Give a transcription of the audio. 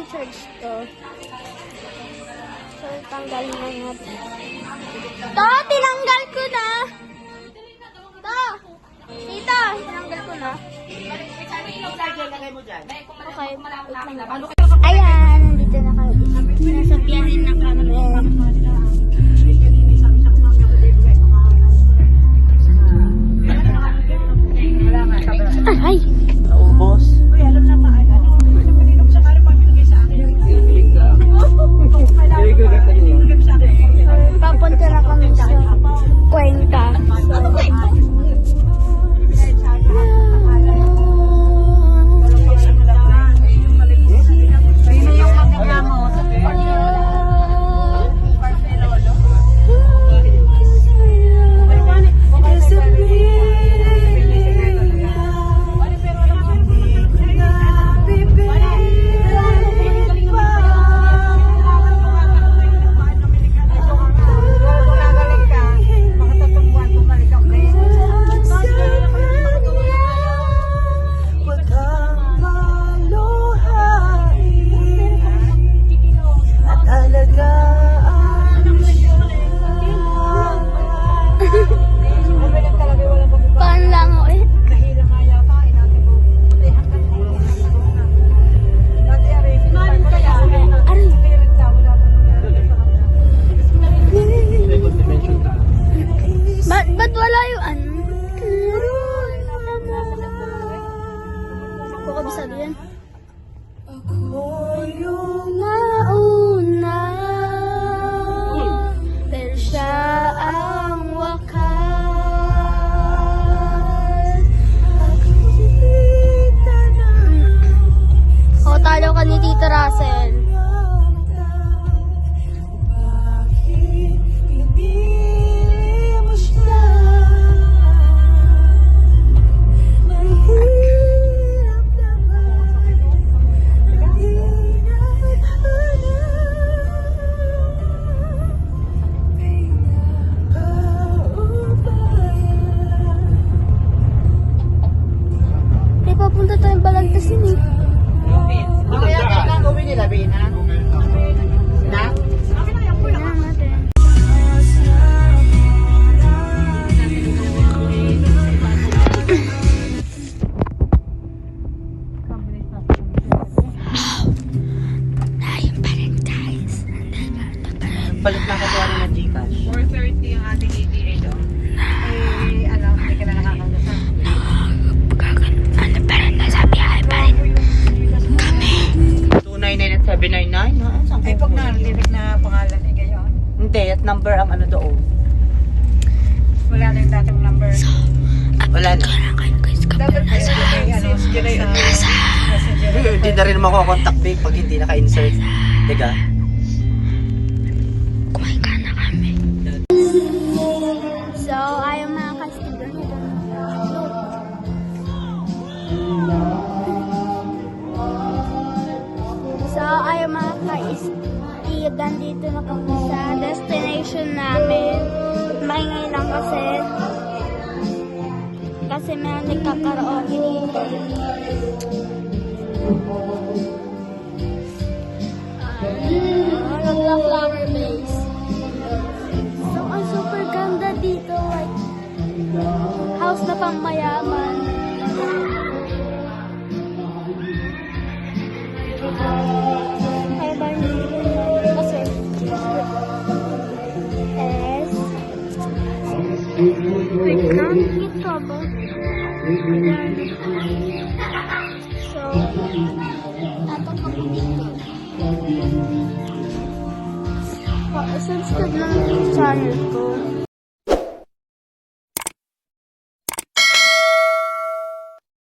charge to. So, tanggalin na natin. To, tinanggal ko na! To! Tita, tinanggal ko na. Okay, wait lang. Ayan, nandito na kayo. Nasa biyahe na kami. Ay! Naubos. Uy, alam na ba? Ano maninom sa karo pag binigay sa akin? Papunta na kami sa Cuenca. Sino yung magkakama mo sa Paano lang ako eh? Ba't wala yung ano? Ako kabisado yan. Nauna, pero siya ang wakas. O, talo ka ni Tito Russell. Papunta tayong Balagtasin eh. Kaya kailangan gawin nila, Bina? Na? Tingnan natin. Tayo pa rin guys. Balik na katuwa na ng Gcash. 4:30 yung ating ATA doon. Eh, ano, hindi ka na nakakagasan. Ano pa rin, nasa biyahe pa rin. 299 at 799, ha? Saan Ay, ko pag po yun? narinig na pangalan eh, gayon. Hindi, at number ang ano doon. Wala na yung dating number. Wala na. Dapat nasa, ano, nasa messenger. Hindi na rin makokontakt Big pag hindi naka-insert. Diga? Kumain ka na kami. So, ayaw mga ka-student. So, ayaw mga ka-student. Dito na kami sa destination namin. Maingay lang kasi. Kasi meron nagkakaraoke dito. Flower base. So, ang super ganda dito. Like, house na pang mayaman. Kaya ba yung kasi S. Wait lang. Ito ba? Ayan. So, ato kami dito. Subscribe lang yung channel ko.